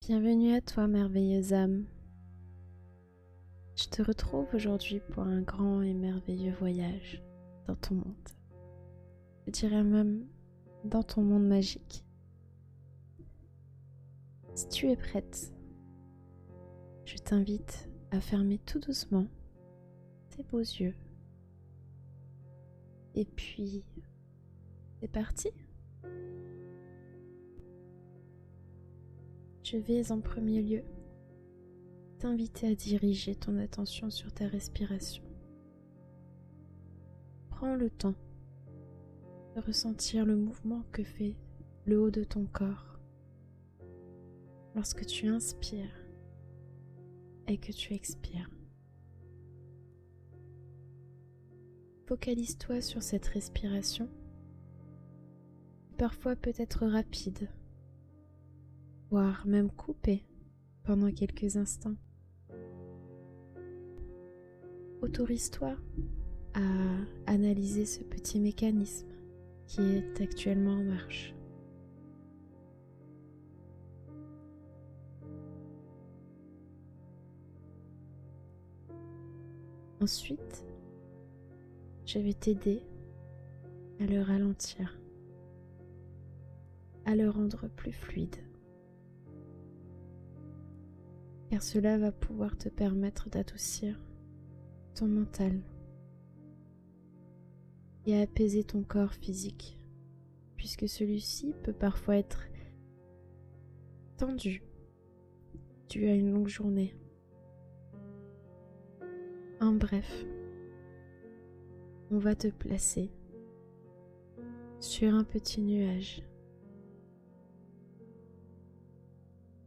Bienvenue à toi, merveilleuse âme. Je te retrouve aujourd'hui pour un grand et merveilleux voyage dans ton monde. Je dirais même dans ton monde magique. Si tu es prête, je t'invite à fermer tout doucement tes beaux yeux. Et puis, c'est parti. Je vais en premier lieu t'inviter à diriger ton attention sur ta respiration. Prends le temps de ressentir le mouvement que fait le haut de ton corps lorsque tu inspires et que tu expires. Focalise-toi sur cette respiration, qui parfois peut être rapide, voire même coupée pendant quelques instants. Autorise-toi à analyser ce petit mécanisme qui est actuellement en marche. Ensuite, je vais t'aider à le ralentir, à le rendre plus fluide, car cela va pouvoir te permettre d'adoucir ton mental et à apaiser ton corps physique, puisque celui-ci peut parfois être tendu dû à une longue journée. En bref, on va te placer sur un petit nuage.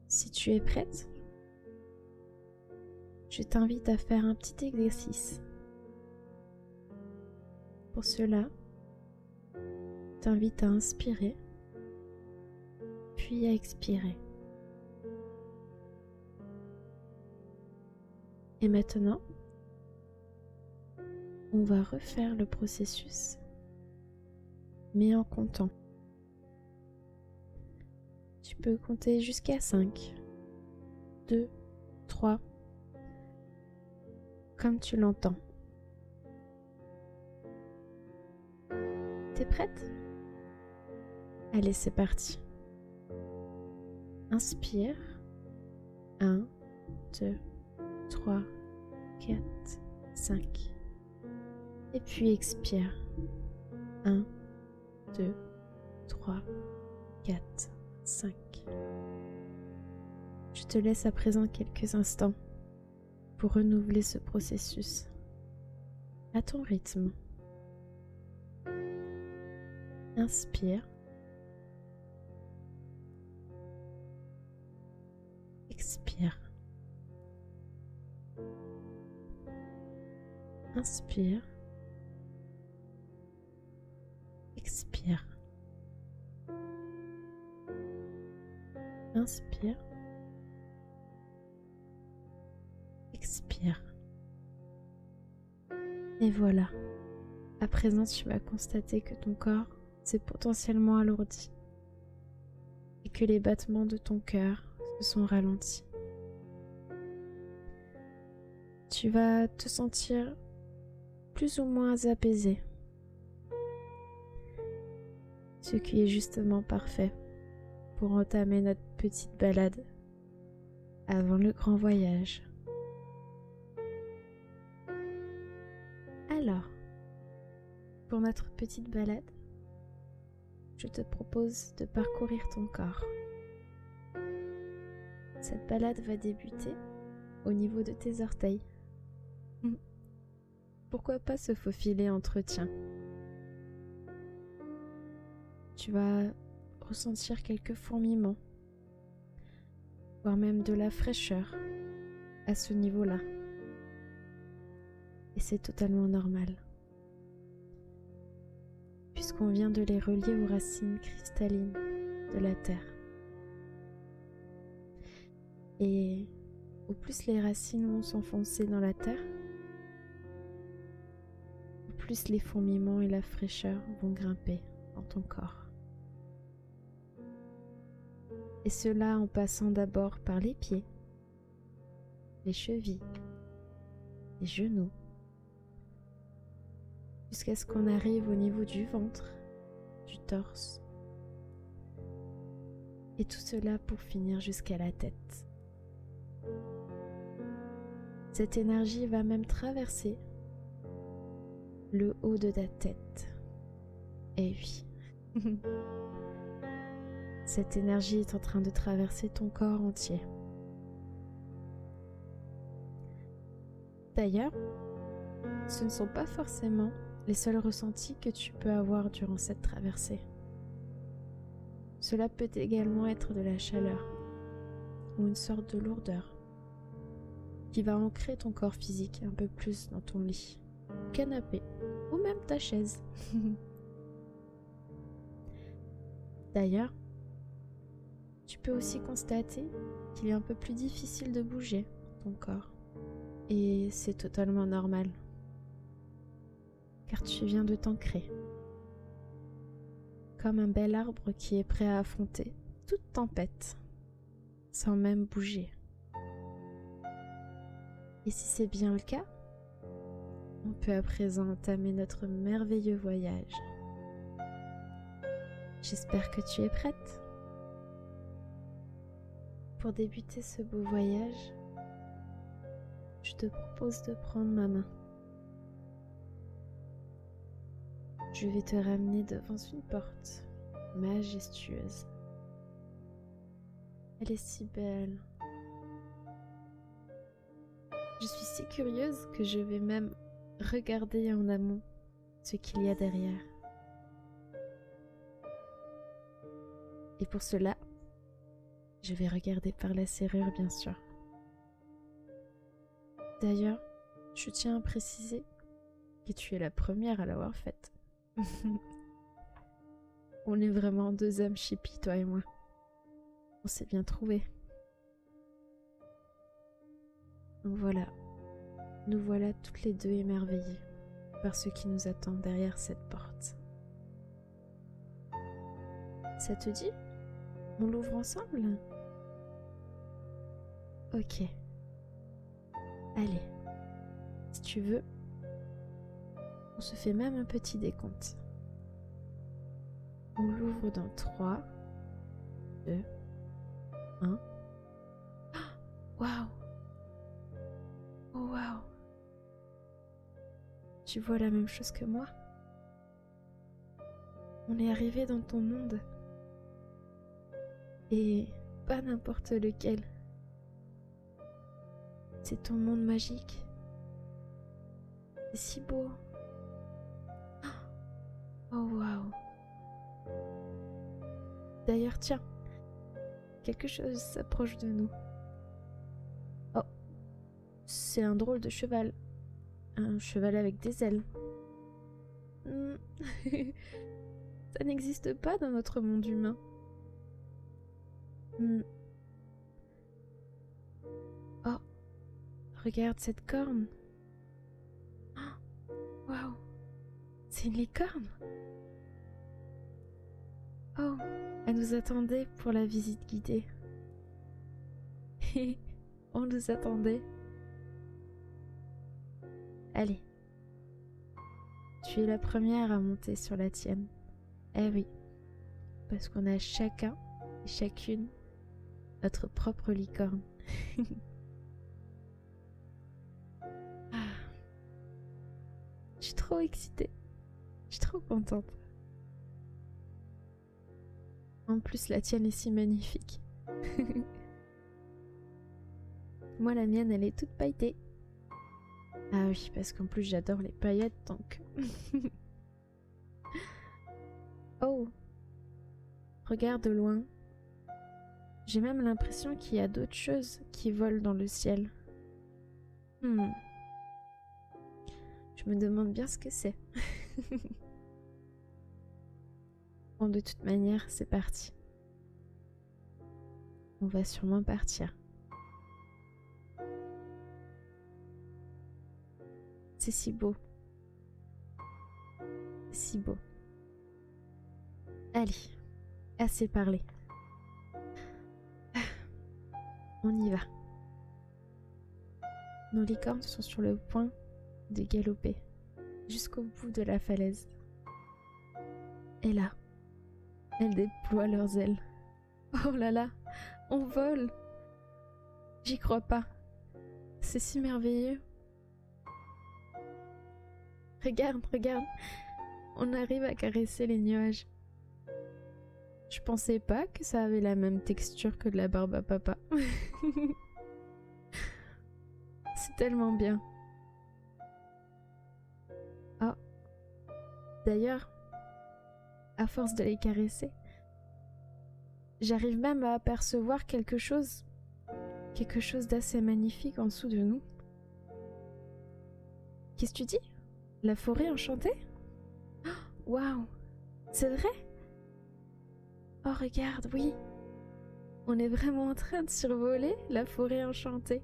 Si tu es prête, je t'invite à faire un petit exercice. Pour cela, je t'invite à inspirer, puis à expirer. Et maintenant, on va refaire le processus, mais en comptant. Tu peux compter jusqu'à 5, 2, 3, comme tu l'entends. T'es prête? Allez, c'est parti. Inspire. 1, 2, 3, 4, 5. Et puis expire. 1, 2, 3, 4, 5. Je te laisse à présent quelques instants pour renouveler ce processus à ton rythme. Inspire. Expire. Inspire. Expire. Inspire. Expire. Et voilà. À présent, tu vas constater que ton corps s'est potentiellement alourdi et que les battements de ton cœur se sont ralentis. Tu vas te sentir plus ou moins apaisé, ce qui est justement parfait pour entamer notre petite balade avant le grand voyage. Alors, pour notre petite balade, je te propose de parcourir ton corps. Cette balade va débuter au niveau de tes orteils. Pourquoi pas se faufiler entre tiens? Tu vas ressentir quelques fourmillements, voire même de la fraîcheur à ce niveau-là. Et c'est totalement normal, puisqu'on vient de les relier aux racines cristallines de la terre. Et au plus les racines vont s'enfoncer dans la terre, au plus les fourmillements et la fraîcheur vont grimper dans ton corps. Et cela en passant d'abord par les pieds, les chevilles, les genoux, jusqu'à ce qu'on arrive au niveau du ventre, du torse. Et tout cela pour finir jusqu'à la tête. Cette énergie va même traverser le haut de ta tête. Et oui, cette énergie est en train de traverser ton corps entier. D'ailleurs, ce ne sont pas forcément les seuls ressentis que tu peux avoir durant cette traversée. Cela peut également être de la chaleur ou une sorte de lourdeur qui va ancrer ton corps physique un peu plus dans ton lit, canapé ou même ta chaise. D'ailleurs, tu peux aussi constater qu'il est un peu plus difficile de bouger ton corps. Et c'est totalement normal, car tu viens de t'ancrer, comme un bel arbre qui est prêt à affronter toute tempête, sans même bouger. Et si c'est bien le cas, on peut à présent entamer notre merveilleux voyage. J'espère que tu es prête. Pour débuter ce beau voyage, je te propose de prendre ma main. Je vais te ramener devant une porte majestueuse. Elle est si belle. Je suis si curieuse que je vais même regarder en amont ce qu'il y a derrière. Et pour cela, je vais regarder par la serrure, bien sûr. D'ailleurs, je tiens à préciser que tu es la première à l'avoir faite. On est vraiment deux âmes chippies, toi et moi. On s'est bien trouvés. Donc voilà, nous voilà toutes les deux émerveillées par ce qui nous attend derrière cette porte. Ça te dit? On l'ouvre ensemble? Ok. Allez, si tu veux, on se fait même un petit décompte. On l'ouvre dans 3, 2, 1. Waouh! Oh waouh! Tu vois la même chose que moi? On est arrivé dans ton monde. Et pas n'importe lequel. C'est ton monde magique. C'est si beau. Oh waouh! D'ailleurs, tiens, quelque chose s'approche de nous. Oh, c'est un drôle de cheval. Un cheval avec des ailes. Ça n'existe pas dans notre monde humain. Oh, regarde cette corne. Waouh, c'est une licorne. Oh, elle nous attendait pour la visite guidée. On nous attendait. Allez, tu es la première à monter sur la tienne. Eh oui, parce qu'on a chacun et chacune notre propre licorne. Je suis trop excitée. Je suis trop contente. En plus, la tienne est si magnifique. Moi, la mienne, elle est toute pailletée. Ah oui, parce qu'en plus, j'adore les paillettes, donc... Oh, regarde de loin. J'ai même l'impression qu'il y a d'autres choses qui volent dans le ciel. Je me demande bien ce que c'est. Bon, de toute manière, c'est parti. On va sûrement partir. C'est si beau. C'est si beau. Allez, assez parlé. On y va. Nos licornes sont sur le point de galoper jusqu'au bout de la falaise. Et là, elles déploient leurs ailes. Oh là là, on vole! J'y crois pas. C'est si merveilleux. Regarde, regarde. On arrive à caresser les nuages. Je pensais pas que ça avait la même texture que de la barbe à papa. C'est tellement bien. Oh. D'ailleurs, à force de les caresser, j'arrive même à apercevoir quelque chose d'assez magnifique en dessous de nous. Qu'est-ce que tu dis? La forêt enchantée? Waouh! C'est vrai? Oh regarde, oui! On est vraiment en train de survoler la forêt enchantée.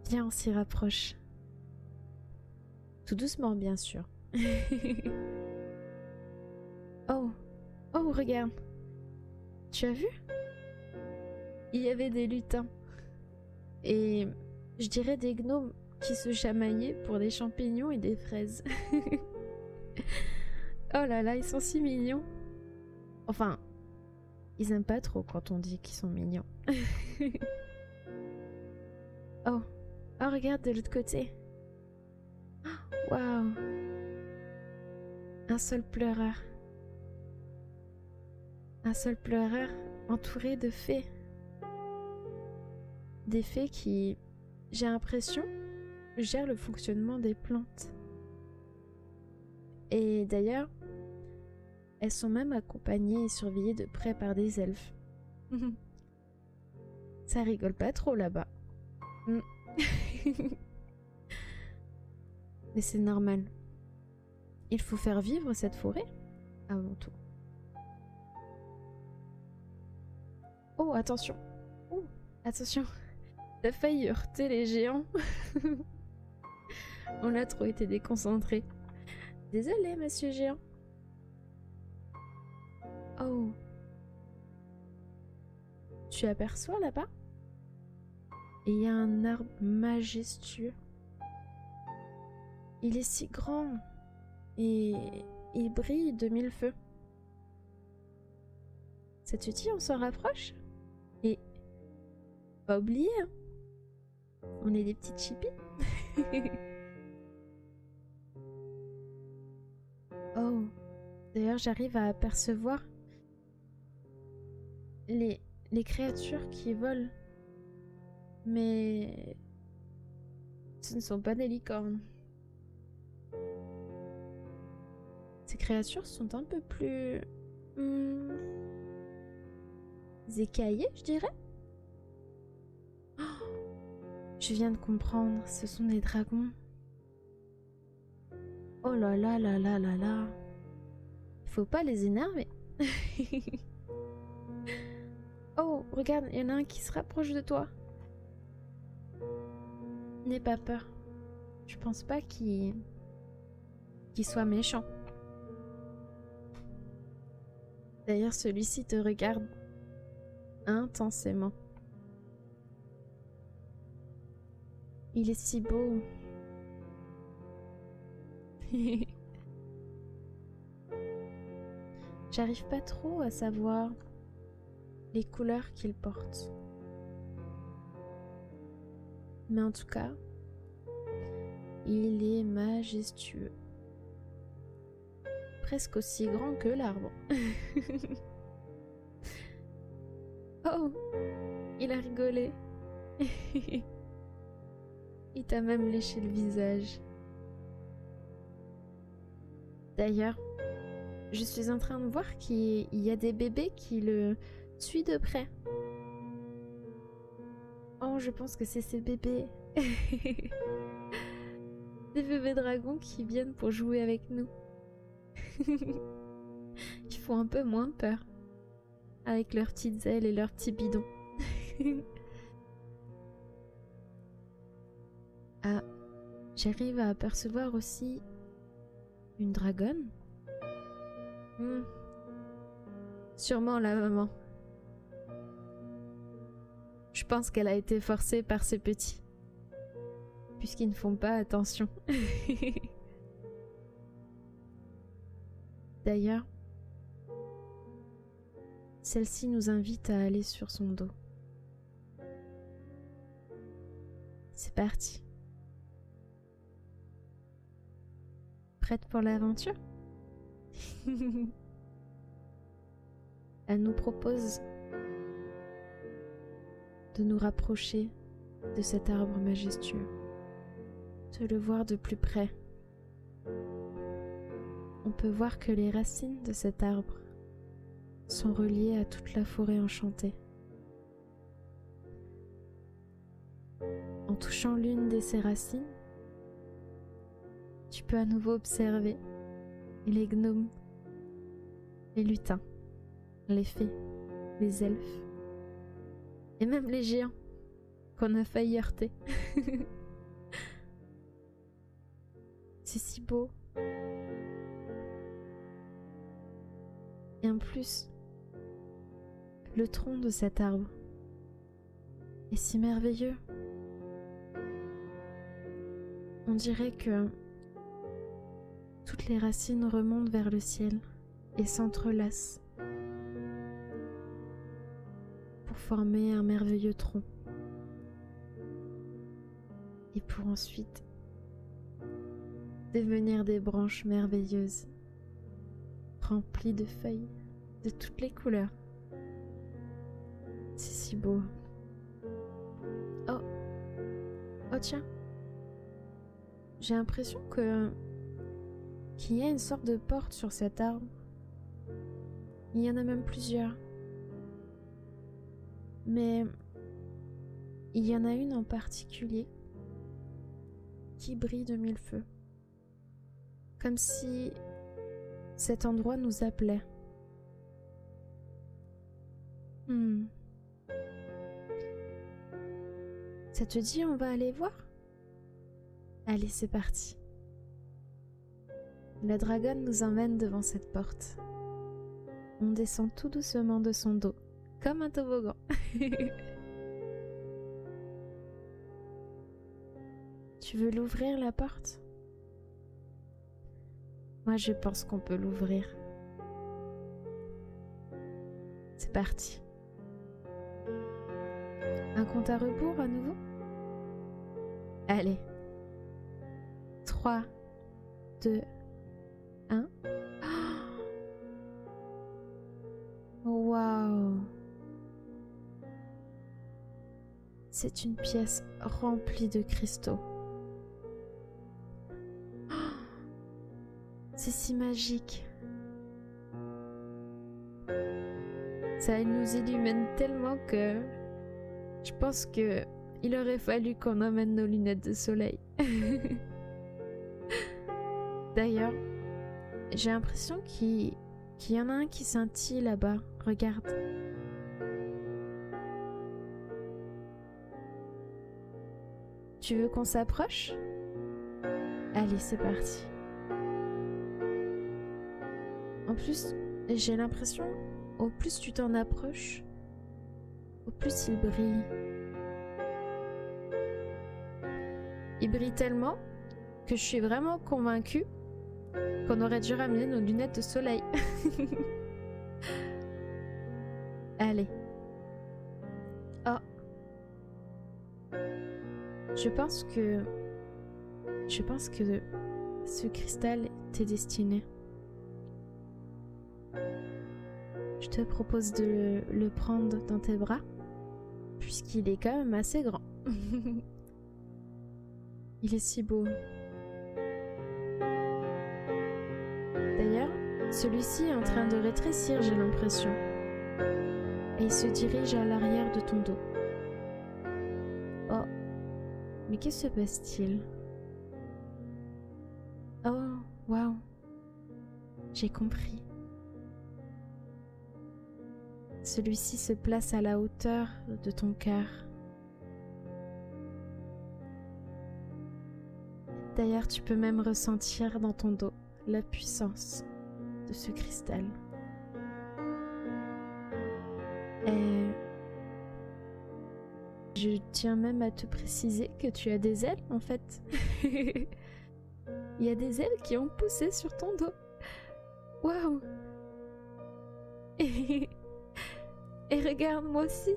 Viens, on s'y rapproche. Tout doucement, bien sûr. Oh! Oh, regarde! Tu as vu? Il y avait des lutins. Et je dirais des gnomes qui se chamaillaient pour des champignons et des fraises. Oh là là, ils sont si mignons. Enfin, ils aiment pas trop quand on dit qu'ils sont mignons. Oh, oh regarde de l'autre côté. Waouh. Un seul pleureur. Un seul pleureur entouré de fées. Des fées qui, j'ai l'impression, gèrent le fonctionnement des plantes. Et d'ailleurs, elles sont même accompagnées et surveillées de près par des elfes. Ça rigole pas trop là-bas. Mais c'est normal. Il faut faire vivre cette forêt avant tout. Oh, attention. Oh, attention. T'as failli heurter les géants. On a trop été déconcentrés. Désolé, monsieur géant. Oh. Tu aperçois là-bas? Et il y a un arbre majestueux. Il est si grand et il brille de mille feux. Ça te dit, on s'en rapproche? Et pas oublier, hein, on est des petites chippies. Oh, d'ailleurs j'arrive à apercevoir les créatures qui volent. Mais ce ne sont pas des licornes. Ces créatures sont un peu plus écaillées, je dirais. Oh, je viens de comprendre, ce sont des dragons. Oh là là là là là là. Il faut pas les énerver. Oh, regarde, il y en a un qui se rapproche de toi. N'aie pas peur. Je pense pas qu'il soit méchant. D'ailleurs, celui-ci te regarde intensément. Il est si beau. J'arrive pas trop à savoir les couleurs qu'il porte. Mais en tout cas, il est majestueux. Presque aussi grand que l'arbre. Oh, il a rigolé. Il t'a même léché le visage. D'ailleurs, je suis en train de voir qu'il y a des bébés qui le suivent de près. Oh, je pense que c'est ces bébés. Des bébés dragons qui viennent pour jouer avec nous. Ils font un peu moins peur. Avec leurs petites ailes et leurs petits bidons. Ah, j'arrive à apercevoir aussi une dragonne. Sûrement la maman. Je pense qu'elle a été forcée par ses petits, puisqu'ils ne font pas attention. D'ailleurs, celle-ci nous invite à aller sur son dos. C'est parti. Prête pour l'aventure? Elle nous propose de nous rapprocher de cet arbre majestueux, de le voir de plus près. On peut voir que les racines de cet arbre sont reliées à toute la forêt enchantée. En touchant l'une de ces racines, tu peux à nouveau observer les gnomes, les lutins, les fées, les elfes, et même les géants qu'on a failli heurter. C'est si beau. Et en plus, le tronc de cet arbre est si merveilleux. On dirait que toutes les racines remontent vers le ciel et s'entrelacent pour former un merveilleux tronc. Et pour ensuite devenir des branches merveilleuses, remplies de feuilles de toutes les couleurs. C'est si beau. Oh, oh tiens, j'ai l'impression qu'il y a une sorte de porte sur cet arbre. Il y en a même plusieurs. Mais il y en a une en particulier qui brille de mille feux. Comme si cet endroit nous appelait. Ça te dit, on va aller voir? Allez, c'est parti. La dragonne nous emmène devant cette porte. On descend tout doucement de son dos, comme un toboggan. Tu veux l'ouvrir, la porte? Moi, je pense qu'on peut l'ouvrir. C'est parti. Un compte à rebours à nouveau? Allez. 3, 2, 1. Waouh! C'est une pièce remplie de cristaux. C'est si magique. Ça nous illumine tellement que je pense que il aurait fallu qu'on emmène nos lunettes de soleil. D'ailleurs, j'ai l'impression qu'il y en a un qui scintille là-bas. Regarde. Tu veux qu'on s'approche? Allez, c'est parti. En plus, j'ai l'impression, au plus tu t'en approches, au plus il brille. Il brille tellement que je suis vraiment convaincue qu'on aurait dû ramener nos lunettes de soleil. Allez. Oh. Je pense que ce cristal t'est destiné. Je te propose de le prendre dans tes bras, puisqu'il est quand même assez grand. Il est si beau. D'ailleurs, celui-ci est en train de rétrécir, j'ai l'impression. Et il se dirige à l'arrière de ton dos. Oh, mais que se passe-t-il? Oh, waouh. J'ai compris. Celui-ci se place à la hauteur de ton cœur. D'ailleurs, tu peux même ressentir dans ton dos la puissance de ce cristal. Je tiens même à te préciser que tu as des ailes en fait. Il y a des ailes qui ont poussé sur ton dos. Waouh! Et regarde, moi aussi.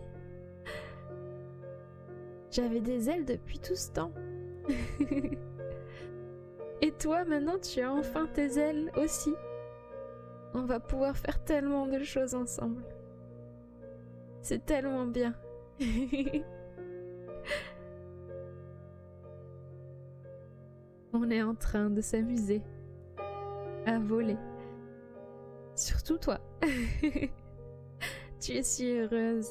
J'avais des ailes depuis tout ce temps. Et toi, maintenant, tu as enfin tes ailes aussi. On va pouvoir faire tellement de choses ensemble. C'est tellement bien. On est en train de s'amuser à voler. Surtout toi. Tu es si heureuse.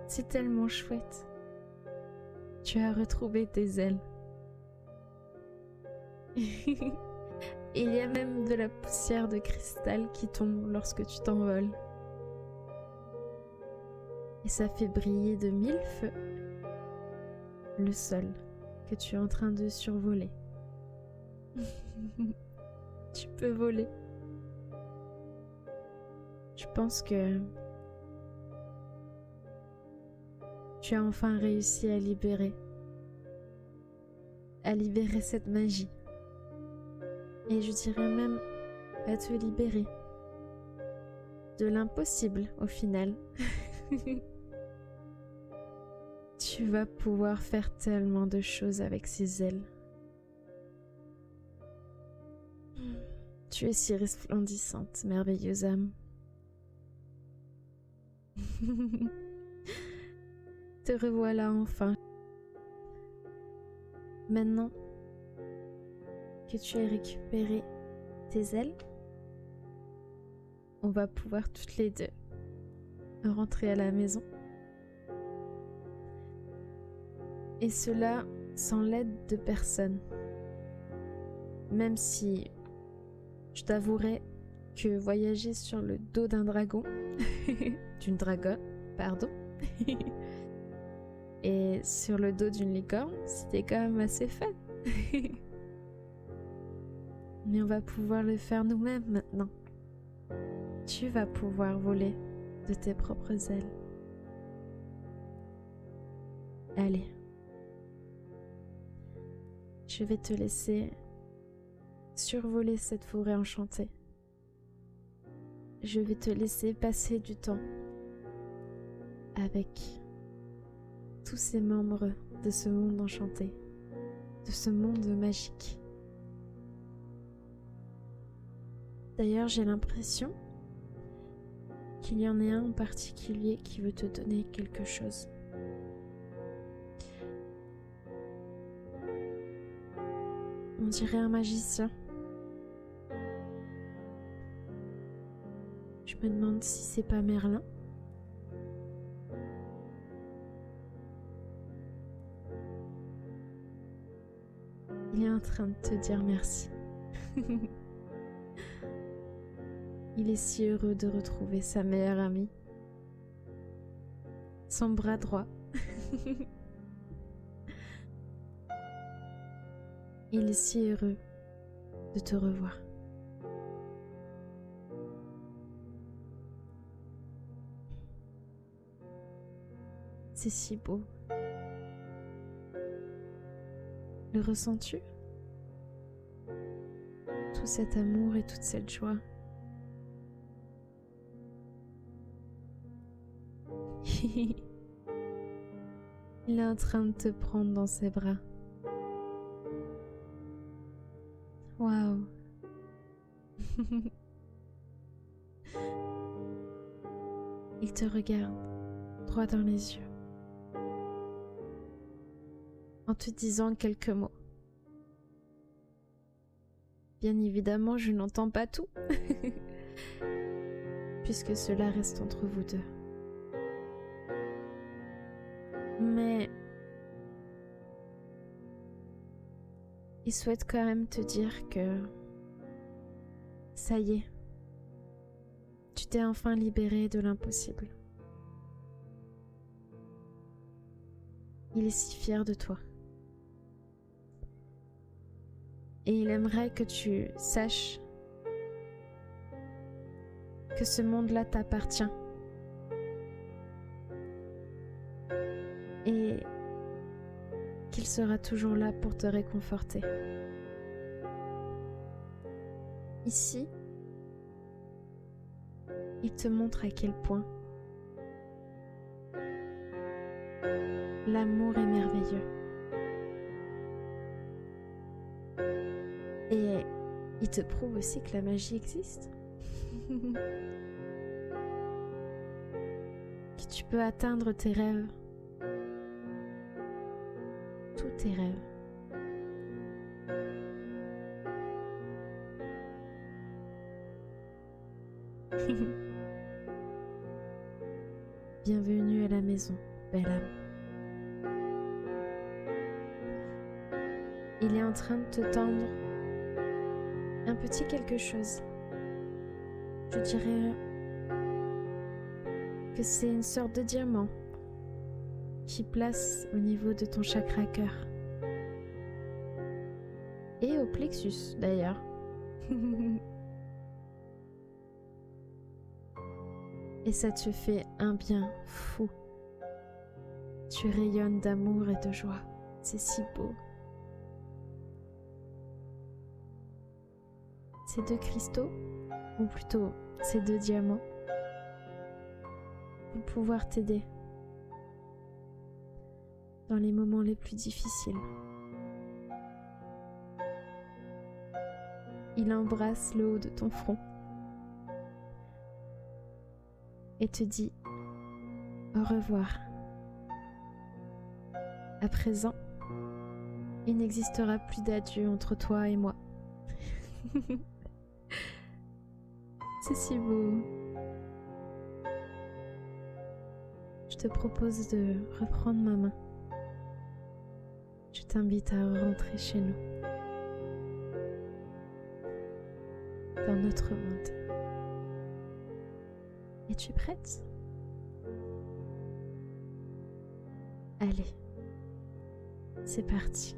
C'est tellement chouette. Tu as retrouvé tes ailes. Il y a même de la poussière de cristal qui tombe lorsque tu t'envoles. Et ça fait briller de 1000 feux le sol que tu es en train de survoler. Tu peux voler. Je pense que tu as enfin réussi à libérer cette magie. Et je dirais même à te libérer de l'impossible au final. Tu vas pouvoir faire tellement de choses avec ces ailes. Tu es si resplendissante, merveilleuse âme. Te revoilà enfin. Maintenant que tu as récupéré tes ailes, on va pouvoir toutes les deux rentrer à la maison. Et cela sans l'aide de personne. Même si je t'avouerai que voyager sur le dos d'un dragon, d'une dragonne, pardon, et sur le dos d'une licorne, c'était quand même assez fun. Mais on va pouvoir le faire nous-mêmes maintenant. Tu vas pouvoir voler de tes propres ailes. Allez. Je vais te laisser survoler cette forêt enchantée. Je vais te laisser passer du temps avec tous ces membres de ce monde enchanté, de ce monde magique. D'ailleurs, j'ai l'impression qu'il y en a un en particulier qui veut te donner quelque chose. On dirait un magicien. Je me demande si c'est pas Merlin. Il est en train de te dire merci. Il est si heureux de retrouver sa meilleure amie. Son bras droit. Il est si heureux de te revoir. C'est si beau. Le ressens-tu? Tout cet amour et toute cette joie. Il est en train de te prendre dans ses bras. Waouh. Il te regarde droit dans les yeux en te disant quelques mots. Bien évidemment, je n'entends pas tout puisque cela reste entre vous deux. Mais il souhaite quand même te dire que ça y est, tu t'es enfin libéré de l'impossible. Il est si fier de toi. Et il aimerait que tu saches que ce monde-là t'appartient. et qu'il sera toujours là pour te réconforter. Ici, il te montre à quel point l'amour est merveilleux. Et il te prouve aussi que la magie existe. Que tu peux atteindre tes rêves. Tous tes rêves. Bienvenue à la maison, belle âme. Il est en train de te tendre un petit quelque chose. Je dirais que c'est une sorte de diamant qui place au niveau de ton chakra cœur. Et au plexus d'ailleurs. Et ça te fait un bien fou. Tu rayonnes d'amour et de joie. C'est si beau. Ces deux cristaux, ou plutôt ces deux diamants, vont pouvoir t'aider dans les moments les plus difficiles. Il embrasse le haut de ton front et te dit au revoir. À présent, il n'existera plus d'adieu entre toi et moi. C'est si beau. Je te propose de reprendre ma main. Je t'invite à rentrer chez nous, dans notre monde. Es-tu prête? Allez, c'est parti.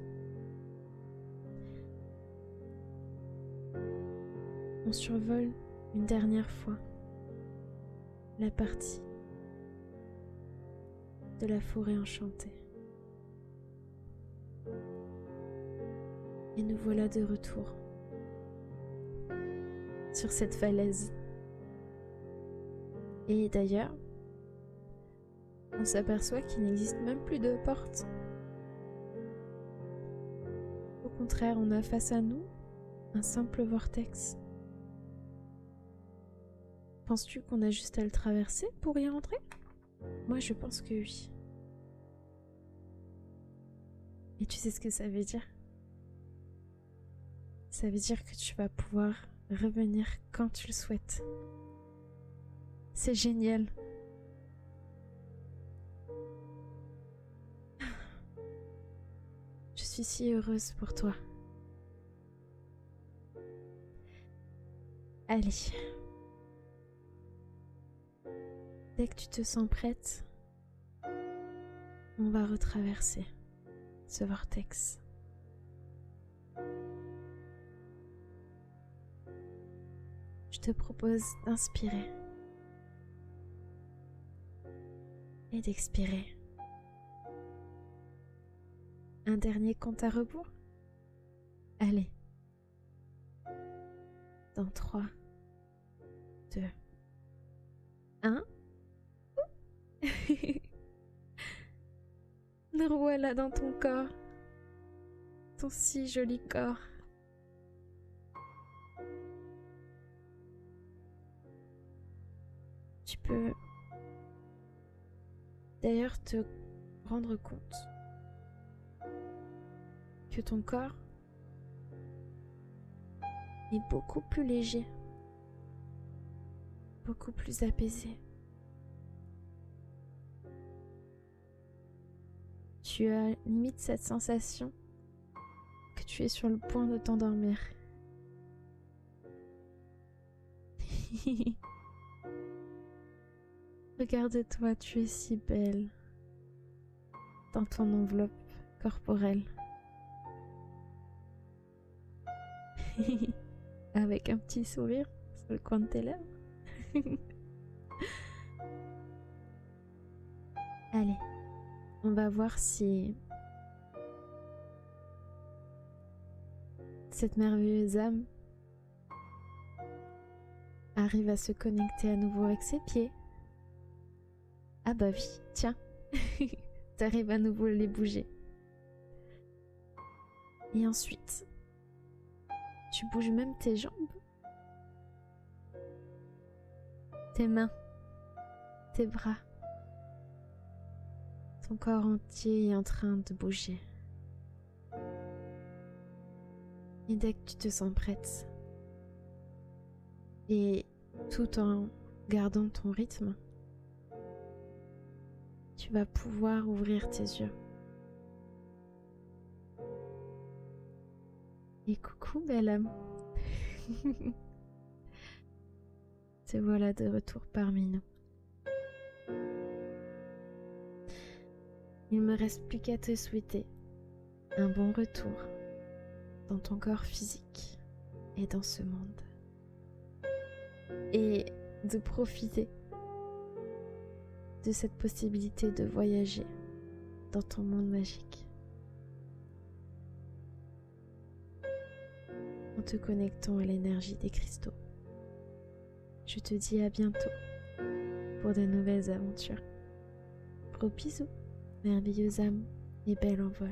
On survole une dernière fois la partie de la forêt enchantée. Et nous voilà de retour sur cette falaise. Et d'ailleurs, on s'aperçoit qu'il n'existe même plus de porte. Au contraire, on a face à nous un simple vortex. Penses-tu qu'on a juste à le traverser pour y rentrer? Moi, je pense que oui. Et tu sais ce que ça veut dire? Ça veut dire que tu vas pouvoir revenir quand tu le souhaites. C'est génial. Je suis si heureuse pour toi. Allez. Dès que tu te sens prête, on va retraverser ce vortex. Je te propose d'inspirer et d'expirer. Un dernier compte à rebours. Allez. Dans 3, 2, 1. Nous revoilà dans ton corps. Ton si joli corps. Tu peux d'ailleurs te rendre compte que ton corps est beaucoup plus léger, beaucoup plus apaisé. Tu as limite cette sensation que tu es sur le point de t'endormir. Regarde-toi, tu es si belle dans ton enveloppe corporelle. Avec un petit sourire sur le coin de tes lèvres. Allez, On va voir si cette merveilleuse âme arrive à se connecter à nouveau avec ses pieds. Ah bah oui, tiens, t'arrives à nouveau à les bouger. Et ensuite, tu bouges même tes jambes, tes mains, tes bras. Ton corps entier est en train de bouger. Et dès que tu te sens prête, et tout en gardant ton rythme, tu vas pouvoir ouvrir tes yeux. Et coucou belle âme. Te voilà de retour parmi nous. Il me reste plus qu'à te souhaiter un bon retour dans ton corps physique et dans ce monde. Et de profiter de cette possibilité de voyager dans ton monde magique. En te connectant à l'énergie des cristaux. Je te dis à bientôt pour de nouvelles aventures. Gros bisous, merveilleuse âme et belle envol.